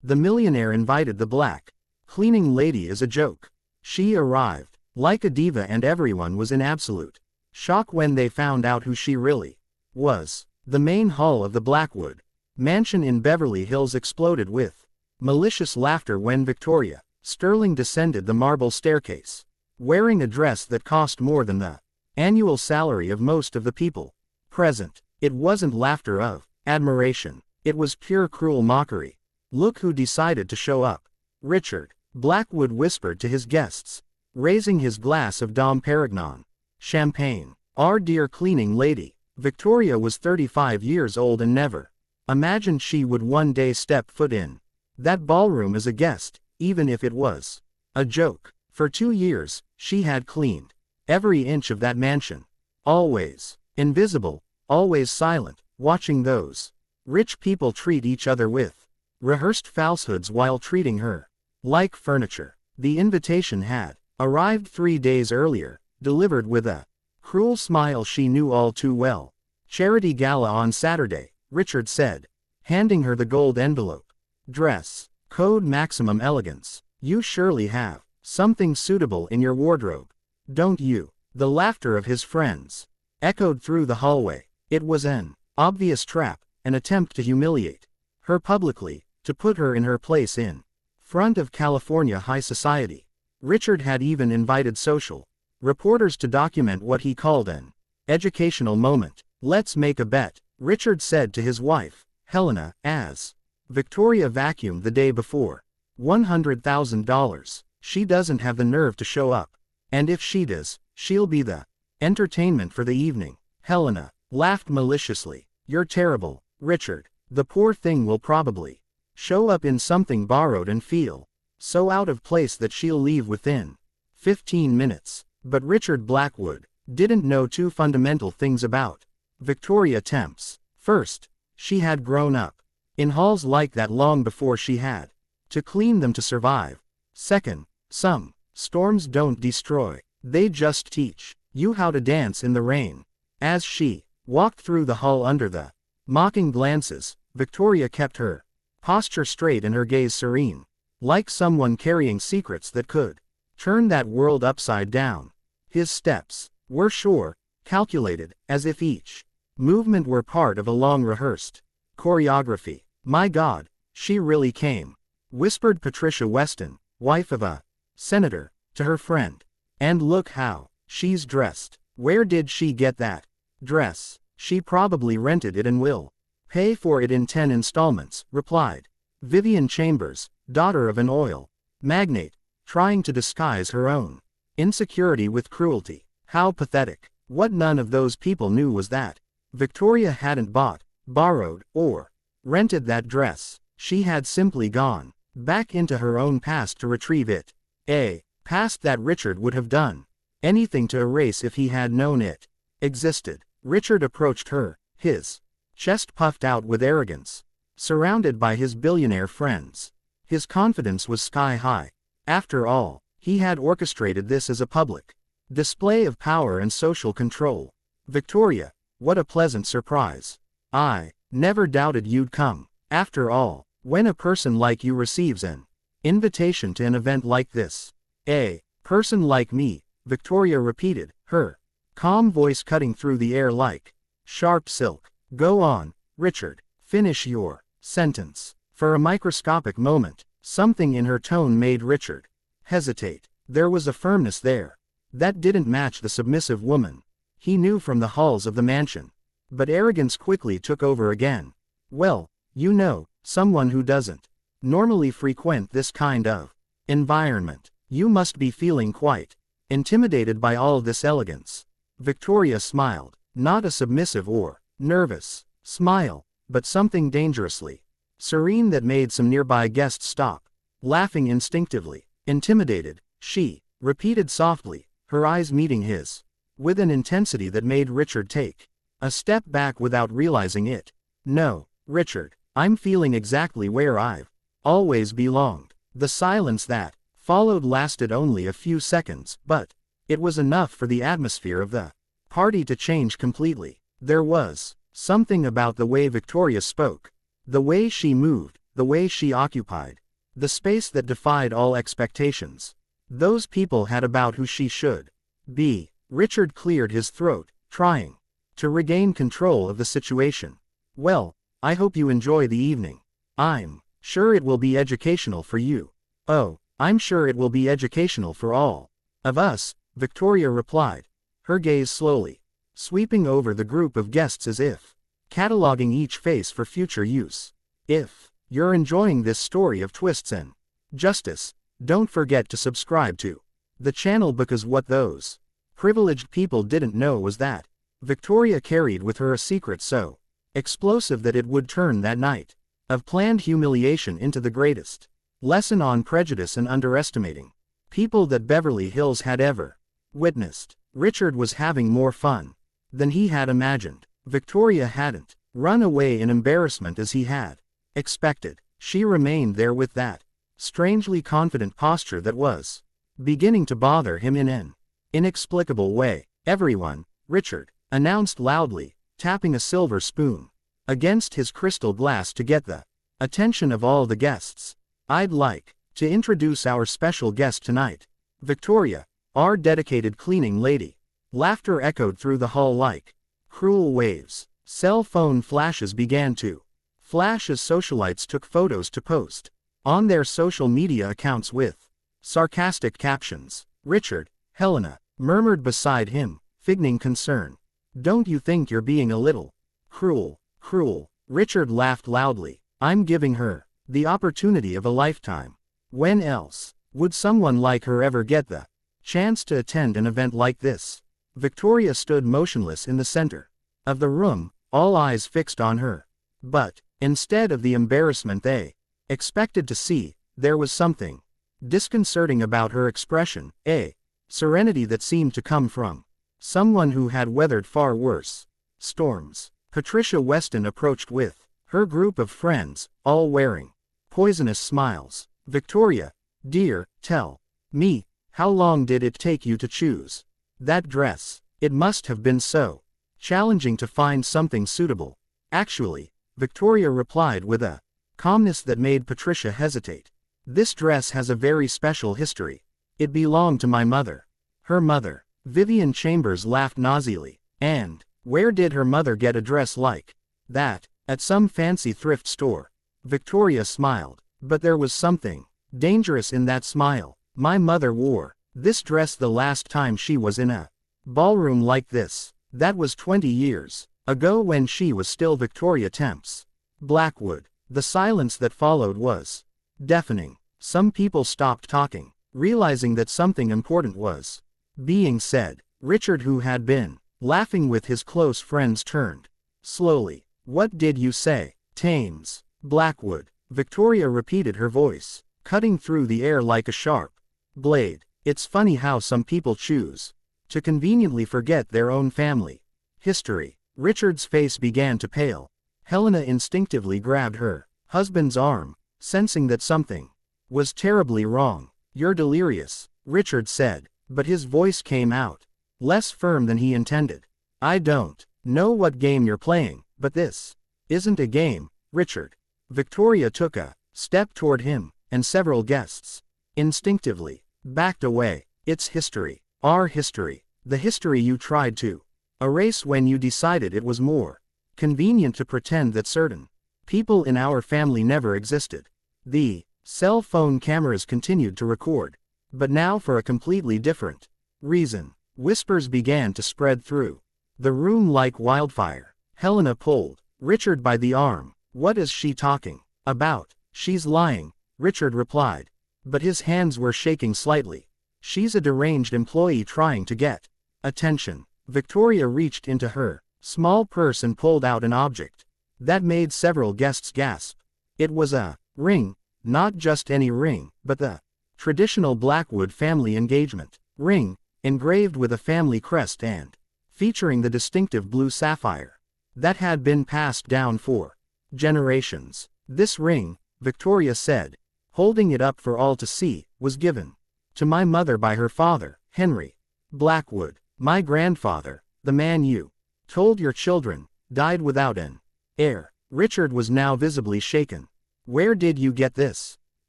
The millionaire invited the black cleaning lady as a joke. She arrived like a diva and everyone was in absolute shock when they found out who she really was. The main hall of the Blackwood mansion in Beverly Hills exploded with malicious laughter when Victoria Sterling descended the marble staircase, wearing a dress that cost more than the annual salary of most of the people present. It wasn't laughter of admiration. It was pure cruel mockery. Look who decided to show up. Richard Blackwood whispered to his guests, raising his glass of Dom Perignon champagne. Our dear cleaning lady. Victoria was 35 years old and never imagined she would one day step foot in that ballroom as a guest, even if it was a joke. For 2 years, she had cleaned every inch of that mansion. Always invisible, always silent, watching those rich people treat each other with rehearsed falsehoods while treating her like furniture. The invitation had arrived 3 days earlier, delivered with a cruel smile she knew all too well. Charity gala on Saturday, Richard said, handing her the gold envelope. Dress code maximum elegance. You surely have something suitable in your wardrobe, don't you? The laughter of his friends echoed through the hallway. It was an obvious trap, an attempt to humiliate her publicly, to put her in her place in front of California high society. Richard had even invited social reporters to document what he called an educational moment. Let's make a bet, Richard said to his wife, Helena, as Victoria vacuumed the day before. $100,000. She doesn't have the nerve to show up. And if she does, she'll be the entertainment for the evening. Helena laughed maliciously. You're terrible, Richard. The poor thing will probably show up in something borrowed and feel so out of place that she'll leave within 15 minutes. But Richard Blackwood didn't know two fundamental things about Victoria Temps. First, she had grown up in halls like that long before she had to clean them to survive. Second, some storms don't destroy, they just teach you how to dance in the rain. As she walked through the hall under the mocking glances, Victoria kept her posture straight and her gaze serene, like someone carrying secrets that could turn that world upside down. His steps were sure, calculated, as if each movement were part of a long-rehearsed choreography. My God, she really came, whispered Patricia Weston, wife of a senator, to her friend. And look how she's dressed. Where did she get that dress? She probably rented it and will pay for it in 10 installments, replied Vivian Chambers, daughter of an oil magnate, trying to disguise her own insecurity with cruelty. How pathetic. What none of those people knew was that Victoria hadn't bought, borrowed, or rented that dress. She had simply gone back into her own past to retrieve it. A past that Richard would have done anything to erase if he had known it existed. Richard approached her, his chest puffed out with arrogance, surrounded by his billionaire friends. His confidence was sky high. After all, he had orchestrated this as a public display of power and social control. Victoria, what a pleasant surprise. I never doubted you'd come. After all, when a person like you receives an invitation to an event like this. A person like me, Victoria repeated, her calm voice cutting through the air like sharp silk. Go on, Richard, finish your sentence. For a microscopic moment, something in her tone made Richard hesitate. There was a firmness there that didn't match the submissive woman he knew from the halls of the mansion. But arrogance quickly took over again. Well, you know, someone who doesn't normally frequent this kind of environment. You must be feeling quite intimidated by all this elegance. Victoria smiled, not a submissive or nervous smile, but something dangerously serene that made some nearby guests stop laughing instinctively. Intimidated, she repeated softly, her eyes meeting his, with an intensity that made Richard take a step back without realizing it. No, Richard, I'm feeling exactly where I've always belonged. The silence that followed lasted only a few seconds, but it was enough for the atmosphere of the party to change completely. There was something about the way Victoria spoke, the way she moved, the way she occupied. The space that defied all expectations. Those people had about who she should be. Richard cleared his throat, trying to regain control of the situation. Well, I hope you enjoy the evening. I'm sure it will be educational for you. Oh, I'm sure it will be educational for all of us, Victoria replied, her gaze slowly sweeping over the group of guests as if cataloging each face for future use. If you're enjoying this story of twists and justice, don't forget to subscribe to the channel, because what those privileged people didn't know was that Victoria carried with her a secret so explosive that it would turn that night of planned humiliation into the greatest lesson on prejudice and underestimating people that Beverly Hills had ever witnessed. Richard was having more fun than he had imagined. Victoria hadn't run away in embarrassment as he had expected. She remained there with that strangely confident posture that was beginning to bother him in an inexplicable way. Everyone, Richard announced loudly, tapping a silver spoon against his crystal glass to get the attention of all the guests. I'd like to introduce our special guest tonight, Victoria, our dedicated cleaning lady. Laughter echoed through the hall like cruel waves. Cell phone flashes began to flash as socialites took photos to post on their social media accounts with sarcastic captions. Richard, Helena murmured beside him, feigning concern. Don't you think you're being a little cruel? Cruel. Richard laughed loudly. I'm giving her the opportunity of a lifetime. When else would someone like her ever get the chance to attend an event like this? Victoria stood motionless in the center of the room, all eyes fixed on her. But instead of the embarrassment they expected to see, there was something disconcerting about her expression, a serenity that seemed to come from someone who had weathered far worse storms. Patricia Weston approached with her group of friends, all wearing poisonous smiles. Victoria, dear, tell me, how long did it take you to choose that dress? It must have been so challenging to find something suitable. Actually, Victoria replied with a calmness that made Patricia hesitate. This dress has a very special history. It belonged to my mother. Her mother? Vivian Chambers laughed nausily. And where did her mother get a dress like that? At some fancy thrift store. Victoria smiled. But there was something dangerous in that smile. My mother wore this dress the last time she was in a ballroom like this. That was 20 years ago when she was still Victoria Temps Blackwood. The silence that followed was deafening. Some people stopped talking, realizing that something important was being said. Richard, who had been laughing with his close friends, turned slowly. What did you say? Thames Blackwood. Victoria repeated, her voice cutting through the air like a sharp blade. It's funny how some people choose to conveniently forget their own family history. Richard's face began to pale. Helena instinctively grabbed her husband's arm, sensing that something was terribly wrong. You're delirious, Richard said, but his voice came out less firm than he intended. I don't know what game you're playing, but this isn't a game, Richard. Victoria took a step toward him, and several guests instinctively backed away. It's history. Our history. The history you tried to erase when you decided it was more convenient to pretend that certain people in our family never existed. The cell phone cameras continued to record, but now for a completely different reason. Whispers began to spread through the room like wildfire. Helena pulled Richard by the arm. What is she talking about? She's lying, Richard replied, but his hands were shaking slightly. She's a deranged employee trying to get attention. Victoria reached into her small purse and pulled out an object that made several guests gasp. It was a ring, not just any ring, but the traditional Blackwood family engagement ring, engraved with a family crest and featuring the distinctive blue sapphire that had been passed down for generations. This ring, Victoria said, holding it up for all to see, was given to my mother by her father, Henry Blackwood. My grandfather, the man you told your children, died without an heir. Richard was now visibly shaken. Where did you get this?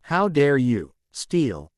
How dare you? Steal.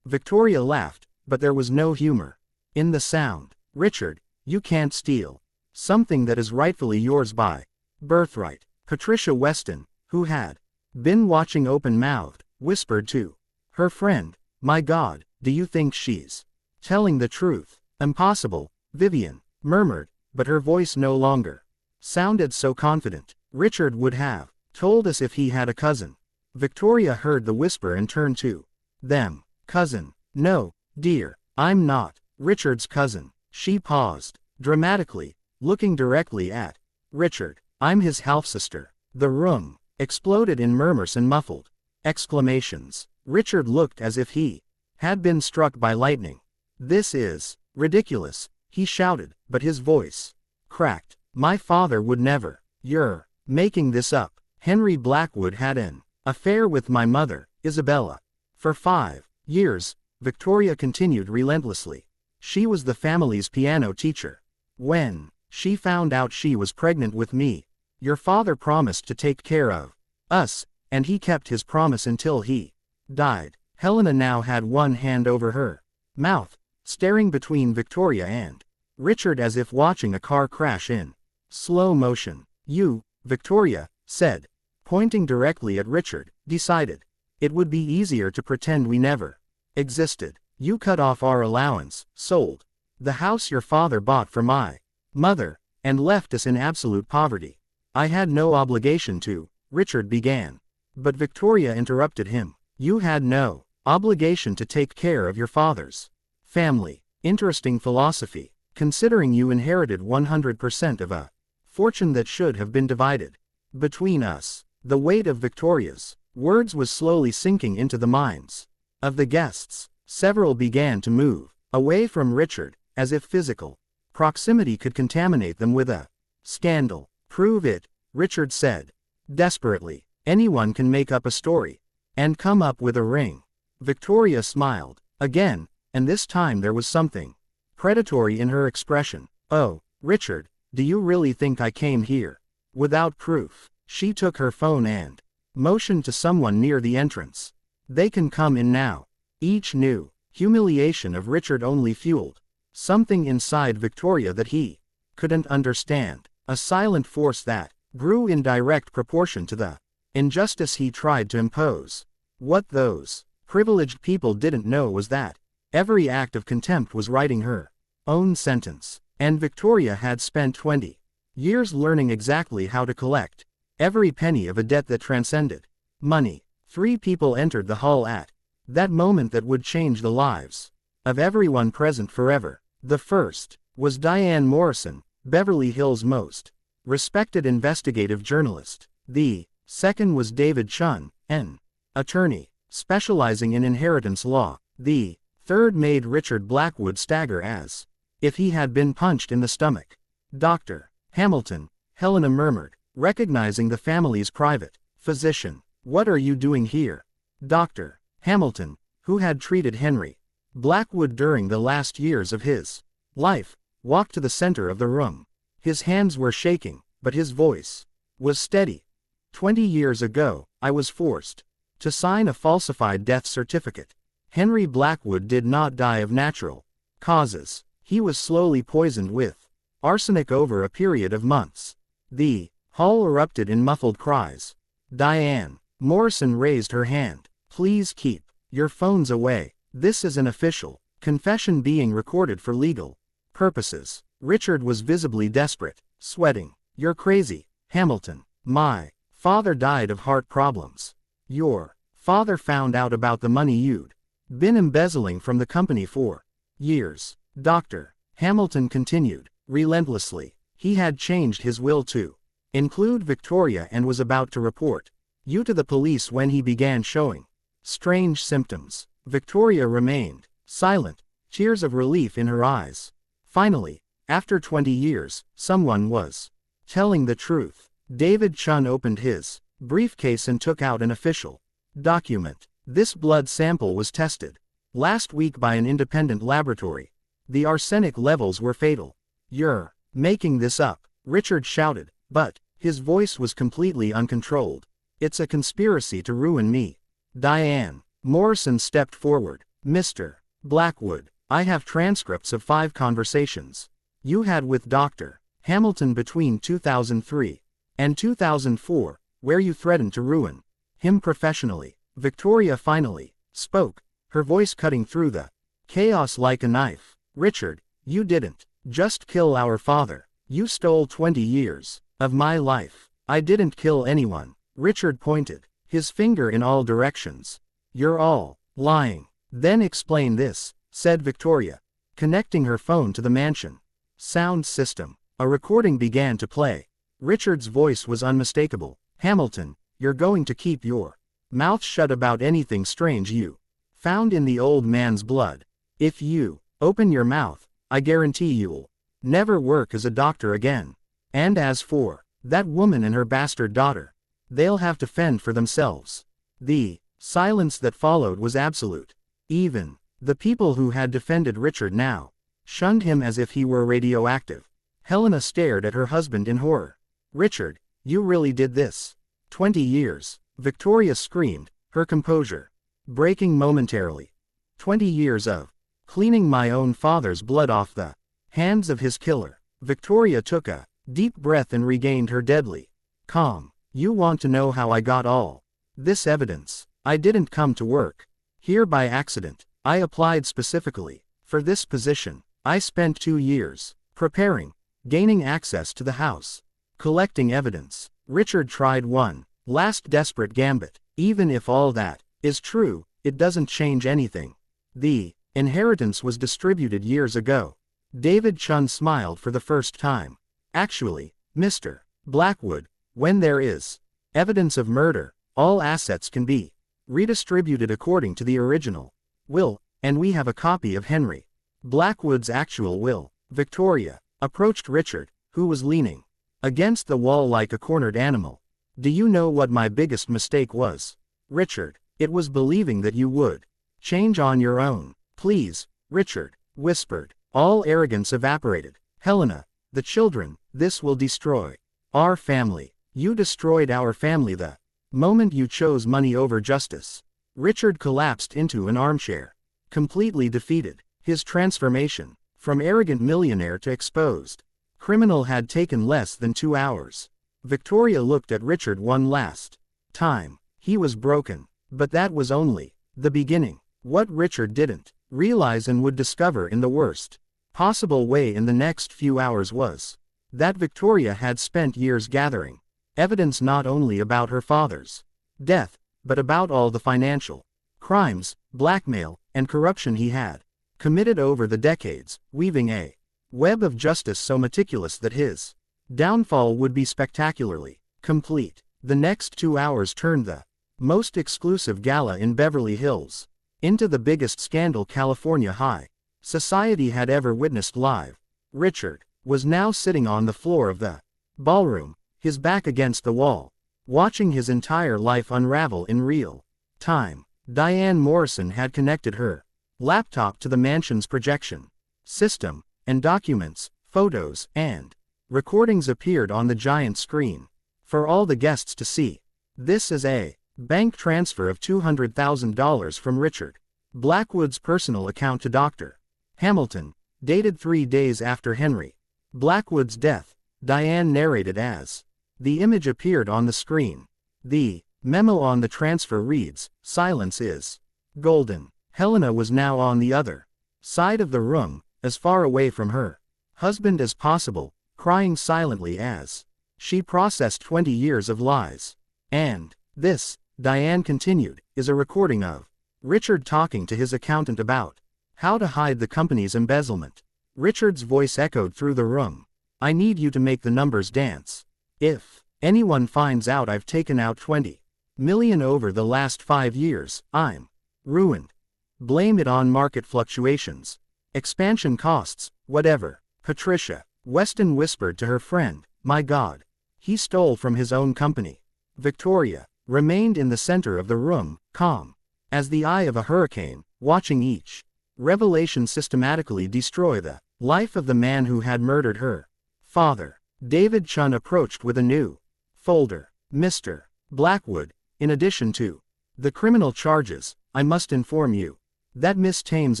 Victoria laughed, but there was no humor in the sound. Richard, you can't steal something that is rightfully yours by birthright. Patricia Weston, who had been watching open-mouthed, whispered to her friend, my God, do you think she's telling the truth? Impossible, Vivian murmured, but her voice no longer sounded so confident. Richard would have told us if he had a cousin. Victoria heard the whisper and turned to them. Cousin? No, dear, I'm not Richard's cousin. She paused, dramatically, looking directly at Richard. I'm his half-sister. The room exploded in murmurs and muffled exclamations. Richard looked as if he had been struck by lightning. This is ridiculous, he shouted, but his voice cracked. My father would never. You're making this up. Henry Blackwood had an affair with my mother, Isabella. For 5 years, Victoria continued relentlessly. She was the family's piano teacher. When she found out she was pregnant with me, your father promised to take care of us, and he kept his promise until he died. Helena now had one hand over her mouth, staring between Victoria and Richard as if watching a car crash in slow motion. You, Victoria said, pointing directly at Richard, decided it would be easier to pretend we never existed. You cut off our allowance, sold the house your father bought for my mother, and left us in absolute poverty. I had no obligation to, Richard began. But Victoria interrupted him. You had no obligation to take care of your father's family. Interesting philosophy, considering you inherited 100% of a fortune that should have been divided between us. The weight of Victoria's words was slowly sinking into the minds of the guests. Several began to move away from Richard, as if physical proximity could contaminate them with a scandal. Prove it, Richard said desperately. Anyone can make up a story and come up with a ring. Victoria smiled again, and this time there was something predatory in her expression. Oh, Richard, do you really think I came here without proof? She took her phone and motioned to someone near the entrance. They can come in now. Each new humiliation of Richard only fueled something inside Victoria that he couldn't understand, a silent force that grew in direct proportion to the injustice he tried to impose. What those privileged people didn't know was that every act of contempt was writing her own sentence, and Victoria had spent 20 years learning exactly how to collect every penny of a debt that transcended money. 3 people entered the hall at that moment that would change the lives of everyone present forever. The first was Diane Morrison, Beverly Hills' most respected investigative journalist. The second was David Chun, an attorney specializing in inheritance law. The third made Richard Blackwood stagger as if he had been punched in the stomach. Dr. Hamilton, Helena murmured, recognizing the family's private physician. What are you doing here? Dr. Hamilton, who had treated Henry Blackwood during the last years of his life, walked to the center of the room. His hands were shaking, but his voice was steady. 20 years ago, I was forced to sign a falsified death certificate. Henry Blackwood did not die of natural causes. He was slowly poisoned with arsenic over a period of months. The hall erupted in muffled cries. Diane Morrison raised her hand. Please keep your phones away. This is an official confession being recorded for legal purposes. Richard was visibly desperate, sweating. You're crazy, Hamilton. My father died of heart problems. Your father found out about the money you'd been embezzling from the company for years. Dr. Hamilton continued, relentlessly. He had changed his will to include Victoria and was about to report you to the police when he began showing strange symptoms. Victoria remained silent, tears of relief in her eyes. Finally, after 20 years, someone was telling the truth. David Chun opened his briefcase and took out an official document. This blood sample was tested last week by an independent laboratory. The arsenic levels were fatal. You're making this up, Richard shouted, but his voice was completely uncontrolled. It's a conspiracy to ruin me. Diane. Morrison stepped forward. Mr. Blackwood, I have transcripts of 5 conversations you had with Dr. Hamilton between 2003 and 2004, where you threatened to ruin him professionally. Victoria finally spoke, her voice cutting through the chaos like a knife. Richard, you didn't just kill our father. You stole 20 years of my life. I didn't kill anyone. Richard pointed his finger in all directions. You're all lying. Then explain this, said Victoria, connecting her phone to the mansion sound system. A recording began to play. Richard's voice was unmistakable. Hamilton, you're going to keep your mouth shut about anything strange you found in the old man's blood. If you open your mouth, I guarantee you'll never work as a doctor again. And as for that woman and her bastard daughter, they'll have to fend for themselves. The silence that followed was absolute. Even the people who had defended Richard now shunned him as if he were radioactive. Helena stared at her husband in horror. Richard, you really did this? 20 years. Victoria screamed, her composure breaking momentarily. 20 years of cleaning my own father's blood off the hands of his killer. Victoria took a deep breath and regained her deadly calm. You want to know how I got all this evidence? I didn't come to work here by accident. I applied specifically for this position. I spent 2 years preparing, gaining access to the house, collecting evidence. Richard tried one last desperate gambit. Even if all that is true, it doesn't change anything. The inheritance was distributed years ago. David Chun smiled for the first time. Actually, Mr. Blackwood, when there is evidence of murder, all assets can be redistributed according to the original will, and we have a copy of Henry Blackwood's actual will. Victoria approached Richard, who was leaning against the wall like a cornered animal. Do you know what my biggest mistake was? Richard, it was believing that you would change on your own. Please, Richard whispered. All arrogance evaporated. Helena, the children, this will destroy our family. You destroyed our family the moment you chose money over justice. Richard collapsed into an armchair, completely defeated. His transformation from arrogant millionaire to exposed criminal had taken less than 2 hours. Victoria looked at Richard one last time. He was broken. But that was only the beginning. What Richard didn't realize and would discover in the worst possible way in the next few hours was that Victoria had spent years gathering evidence not only about her father's death, but about all the financial crimes, blackmail, and corruption he had committed over the decades, weaving a web of justice so meticulous that his downfall would be spectacularly complete. The next 2 hours turned the most exclusive gala in Beverly Hills into the biggest scandal California high society had ever witnessed live. Richard was now sitting on the floor of the ballroom, his back against the wall, watching his entire life unravel in real time. Diane Morrison had connected her laptop to the mansion's projection system, and documents, photos, and recordings appeared on the giant screen for all the guests to see. This is a bank transfer of $200,000 from Richard Blackwood's personal account to Dr. Hamilton, dated 3 days after Henry Blackwood's death, Diane narrated as the image appeared on the screen. The memo on the transfer reads, "Silence is golden." Helena was now on the other side of the room, as far away from her husband as possible, crying silently as she processed 20 years of lies. And this, Diane continued, is a recording of Richard talking to his accountant about how to hide the company's embezzlement. Richard's voice echoed through the room. I need you to make the numbers dance. If anyone finds out I've taken out 20 million over the last 5 years, I'm ruined. Blame it on market fluctuations, expansion costs, whatever. Patricia Weston whispered to her friend, my God, he stole from his own company. Victoria remained in the center of the room, calm as the eye of a hurricane, watching each revelation systematically destroy the life of the man who had murdered her father. David Chun approached with a new folder. Mr. Blackwood, in addition to the criminal charges, I must inform you that Miss Thames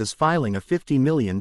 is filing a $50 million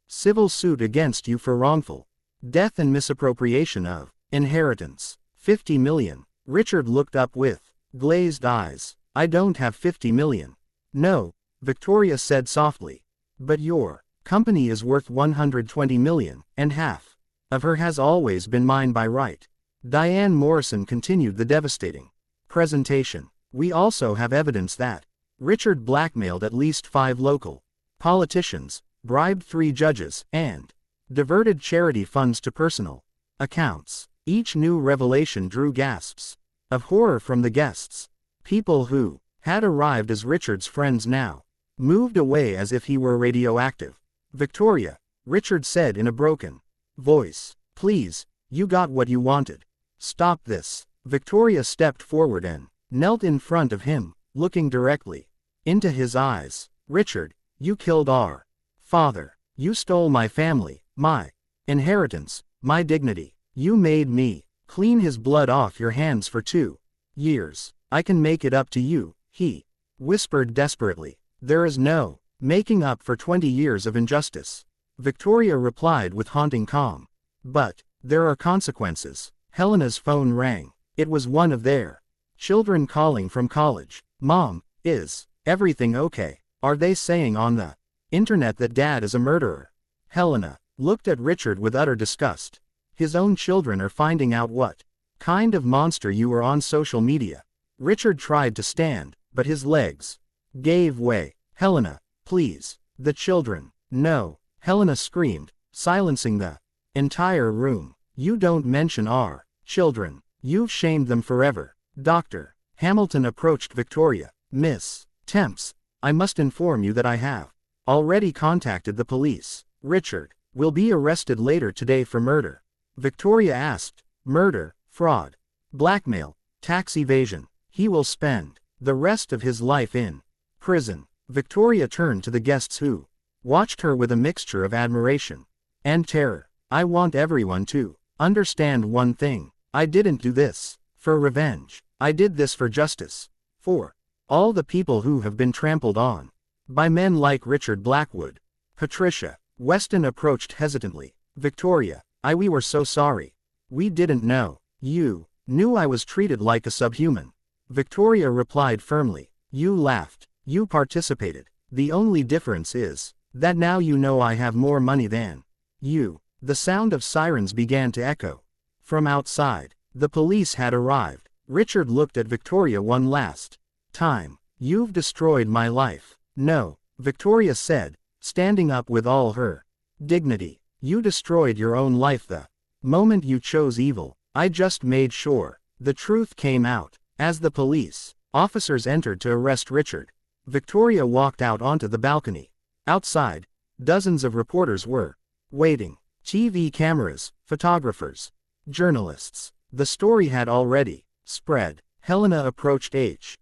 civil suit against you for wrongful death and misappropriation of inheritance. 50 million. Richard looked up with glazed eyes. I don't have 50 million. No, Victoria said softly. But your company is worth 120 million, and half of her has always been mine by right. Diane Morrison continued the devastating presentation. We also have evidence that Richard blackmailed at least 5 local politicians, bribed 3 judges, and diverted charity funds to personal accounts. Each new revelation drew gasps of horror from the guests. People who had arrived as Richard's friends now moved away as if he were radioactive. Victoria, Richard said in a broken voice. Please, you got what you wanted. Stop this. Victoria stepped forward and knelt in front of him, looking directly into his eyes. Richard, you killed our father. You stole my family, my inheritance, my dignity. You made me clean his blood off your hands for 2 years. I can make it up to you, he whispered desperately. There is no making up for 20 years of injustice. Victoria replied with haunting calm. But there are consequences. Helena's phone rang. It was one of their children calling from college. Mom, is everything okay? Are they saying on the internet that Dad is a murderer? Helena looked at Richard with utter disgust. His own children are finding out what kind of monster you are on social media. Richard tried to stand, but his legs gave way. Helena, please. The children. No. Helena screamed, silencing the entire room. You don't mention our children. You've shamed them forever. Dr. Hamilton approached Victoria. Miss Temps, I must inform you that I have already contacted the police. Richard will be arrested later today for murder. Victoria asked. Murder, fraud, blackmail, tax evasion. He will spend the rest of his life in prison. Victoria turned to the guests who watched her with a mixture of admiration and terror. I want everyone to understand one thing. I didn't do this for revenge. I did this for justice. For all the people who have been trampled on by men like Richard Blackwood. Patricia Weston approached hesitantly. Victoria, we were so sorry. We didn't know. You knew I was treated like a subhuman. Victoria replied firmly. You laughed. You participated. The only difference is that now you know I have more money than you. The sound of sirens began to echo from outside. The police had arrived. Richard looked at Victoria one last time. You've destroyed my life. No, Victoria said, standing up with all her dignity. You destroyed your own life the moment you chose evil. I just made sure the truth came out. As the police officers entered to arrest Richard, Victoria walked out onto the balcony. Outside, dozens of reporters were waiting. TV cameras, photographers, journalists. The story had already spread. Helena approached H.